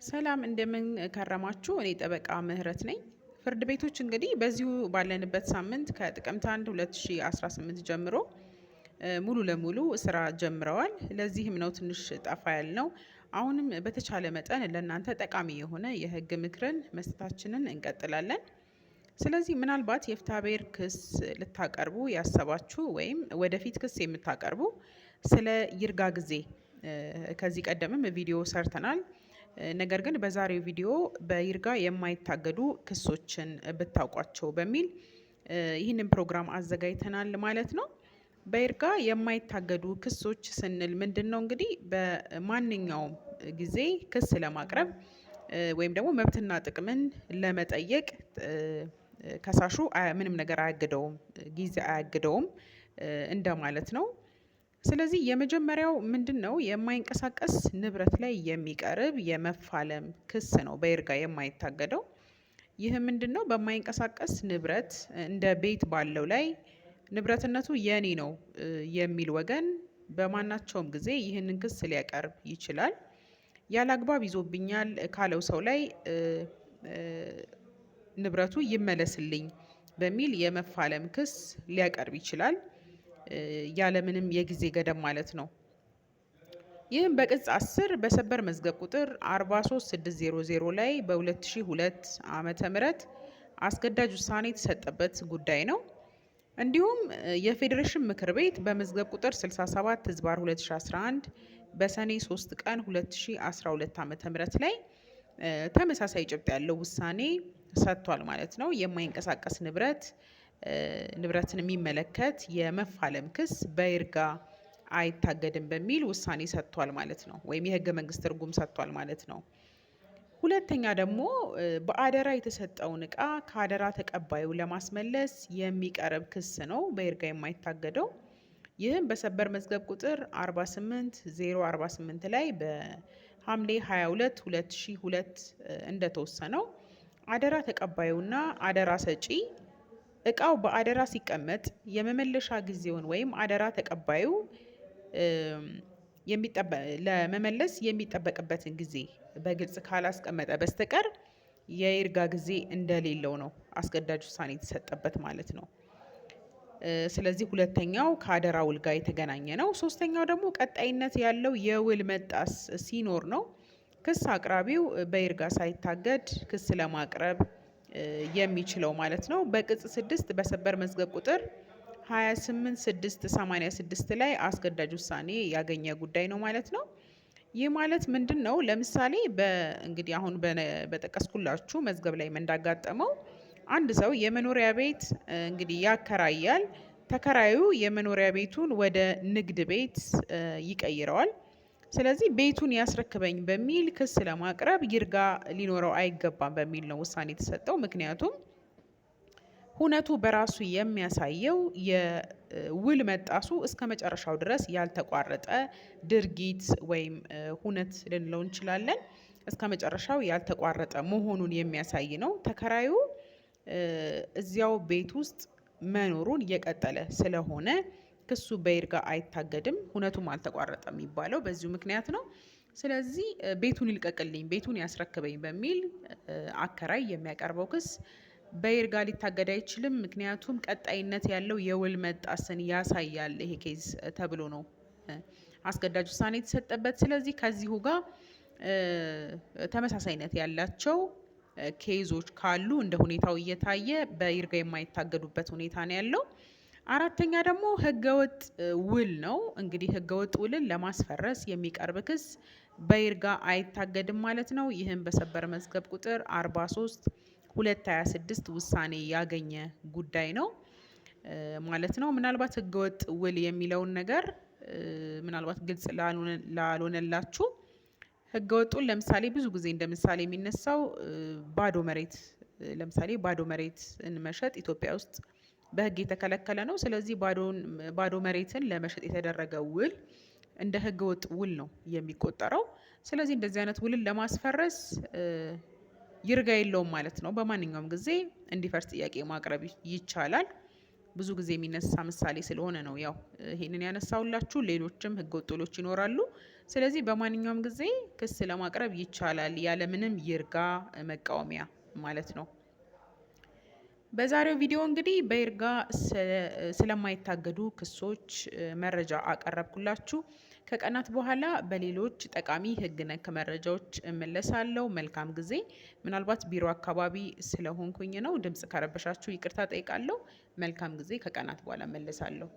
ሰላም እንደምን ከረማችሁ። እኔ ጠበቃ ምህረት ነኝ። ፍርድ ቤቶች እንግዲህ በዚሁ ባለንበት ሳምንት ከጥቅምት 1 2018 ጀምሮ ሙሉ ለሙሉ ስራ ጀምረዋል። ለዚህም ነው ትንሽ ጠፋ ያልነው። አሁንም በተቻለ መጠን ለእናንተ ጠቃሚ የሆነ የህግ ምክርን መስጠታችንን እንቀጥላለን። ስለዚህ ምናልባት የፍትሐብሔር ክስ ልታቀርቡ ያሰባችሁ ወይም ወደፊት ክስ የምታቀርቡ ስለ ይርጋ ጊዜ ከዚህ ቀደምም ቪዲዮ ሰርተናል። ነገር ግን በዛሬው ቪዲዮ በይርጋ የማይታገዱ ክሶችን ብታውቋቸው በሚል ይህንን ፕሮግራም አዘጋጅተናል ማለት ነው። በይርጋ የማይታገዱ ክሶች ስንል ምንድን ነው? እንግዲህ በማንኛውም ጊዜ ክስ ለማቅረብ ወይም ደግሞ መብትና ጥቅምን ለመጠየቅ ከሳሹ ምንም ነገር አያግደውም፣ ጊዜ አያግደውም እንደማለት ነው። ስለዚህ የመጀመሪያው ምንድን ነው? የማይንቀሳቀስ ንብረት ላይ የሚቀርብ የመፋለም ክስ ነው በይርጋ የማይታገደው። ይህ ምንድን ነው? በማይንቀሳቀስ ንብረት እንደ ቤት ባለው ላይ ንብረትነቱ የኔ ነው የሚል ወገን በማናቸውም ጊዜ ይህንን ክስ ሊያቀርብ ይችላል። ያለ አግባብ ይዞብኛል ካለው ሰው ላይ ንብረቱ ይመለስልኝ በሚል የመፋለም ክስ ሊያቀርብ ይችላል። ያለምንም የጊዜ ገደብ ማለት ነው። ይህም በቅጽ 10 በሰበር መዝገብ ቁጥር 43600 ላይ በ2002 ዓመተ ምህረት አስገዳጅ ውሳኔ የተሰጠበት ጉዳይ ነው። እንዲሁም የፌዴሬሽን ምክር ቤት በመዝገብ ቁጥር 67 ህዝባር 2011 በሰኔ 3 ቀን 2012 ዓመተ ምህረት ላይ ተመሳሳይ ጭብጥ ያለው ውሳኔ ሰጥቷል ማለት ነው። የማይንቀሳቀስ ንብረትን የሚመለከት የመፋለም ክስ በይርጋ አይታገድም በሚል ውሳኔ ሰጥቷል ማለት ነው። ወይም የህገ መንግስት ትርጉም ሰጥቷል ማለት ነው። ሁለተኛ ደግሞ በአደራ የተሰጠውን እቃ ከአደራ ተቀባዩ ለማስመለስ የሚቀርብ ክስ ነው በይርጋ የማይታገደው። ይህም በሰበር መዝገብ ቁጥር 48048 ላይ በሐምሌ 22 2002 እንደተወሰነው አደራ ተቀባዩና አደራ ሰጪ እቃው በአደራ ሲቀመጥ የመመለሻ ጊዜውን ወይም አደራ ተቀባዩ ለመመለስ የሚጠበቅበትን ጊዜ በግልጽ ካላስቀመጠ በስተቀር የይርጋ ጊዜ እንደሌለው ነው አስገዳጅ ውሳኔ የተሰጠበት ማለት ነው። ስለዚህ ሁለተኛው ከአደራ ውል ጋር የተገናኘ ነው። ሶስተኛው ደግሞ ቀጣይነት ያለው የውል መጣስ ሲኖር ነው ክስ አቅራቢው በይርጋ ሳይታገድ ክስ ለማቅረብ የሚችለው ማለት ነው። በቅጽ 6 በሰበር መዝገብ ቁጥር 28686 ላይ አስገዳጅ ውሳኔ ያገኘ ጉዳይ ነው ማለት ነው። ይህ ማለት ምንድን ነው? ለምሳሌ እንግዲህ አሁን በጠቀስኩላችሁ መዝገብ ላይ እንዳጋጠመው አንድ ሰው የመኖሪያ ቤት እንግዲህ ያከራያል። ተከራዩ የመኖሪያ ቤቱን ወደ ንግድ ቤት ይቀይረዋል። ስለዚህ ቤቱን ያስረክበኝ በሚል ክስ ለማቅረብ ይርጋ ሊኖረው አይገባም በሚል ነው ውሳኔ የተሰጠው። ምክንያቱም ሁነቱ በራሱ የሚያሳየው የውል መጣሱ እስከ መጨረሻው ድረስ ያልተቋረጠ ድርጊት ወይም ሁነት ልንለው እንችላለን። እስከ መጨረሻው ያልተቋረጠ መሆኑን የሚያሳይ ነው። ተከራዩ እዚያው ቤት ውስጥ መኖሩን እየቀጠለ ስለሆነ ክሱ በይርጋ አይታገድም፣ ሁነቱም አልተቋረጠም የሚባለው በዚሁ ምክንያት ነው። ስለዚህ ቤቱን ይልቀቅልኝ፣ ቤቱን ያስረክበኝ በሚል አከራይ የሚያቀርበው ክስ በይርጋ ሊታገድ አይችልም። ምክንያቱም ቀጣይነት ያለው የውል መጣስን ያሳያል ይሄ ኬዝ ተብሎ ነው አስገዳጅ ውሳኔ የተሰጠበት። ስለዚህ ከዚሁ ጋር ተመሳሳይነት ያላቸው ኬዞች ካሉ እንደ ሁኔታው እየታየ በይርጋ የማይታገዱበት ሁኔታ ነው ያለው። አራተኛ ደግሞ ህገወጥ ውል ነው። እንግዲህ ህገወጥ ውልን ለማስፈረስ የሚቀርብ ክስ በይርጋ አይታገድም ማለት ነው። ይህም በሰበር መዝገብ ቁጥር 43 226 ውሳኔ ያገኘ ጉዳይ ነው ማለት ነው። ምናልባት ህገወጥ ውል የሚለውን ነገር ምናልባት ግልጽ ላልሆነላችሁ ህገወጡን ለምሳሌ ብዙ ጊዜ እንደ ምሳሌ የሚነሳው ባዶ መሬት፣ ለምሳሌ ባዶ መሬትን መሸጥ ኢትዮጵያ ውስጥ በህግ የተከለከለ ነው። ስለዚህ ባዶ መሬትን ለመሸጥ የተደረገ ውል እንደ ህገወጥ ውል ነው የሚቆጠረው። ስለዚህ እንደዚህ አይነት ውልን ለማስፈረስ ይርጋ የለውም ማለት ነው። በማንኛውም ጊዜ እንዲፈርስ ጥያቄ ማቅረብ ይቻላል። ብዙ ጊዜ የሚነሳ ምሳሌ ስለሆነ ነው ያው ይሄንን ያነሳውላችሁ። ሌሎችም ህገወጥ ውሎች ይኖራሉ። ስለዚህ በማንኛውም ጊዜ ክስ ለማቅረብ ይቻላል ያለምንም ይርጋ መቃወሚያ ማለት ነው። በዛሬው ቪዲዮ እንግዲህ በይርጋ ስለማይታገዱ ክሶች መረጃ አቀረብኩላችሁ። ከቀናት በኋላ በሌሎች ጠቃሚ ሕግ ነክ መረጃዎች እመለሳለሁ። መልካም ጊዜ። ምናልባት ቢሮ አካባቢ ስለሆንኩኝ ነው ድምጽ ከረበሻችሁ ይቅርታ ጠይቃለሁ። መልካም ጊዜ። ከቀናት በኋላ እመለሳለሁ።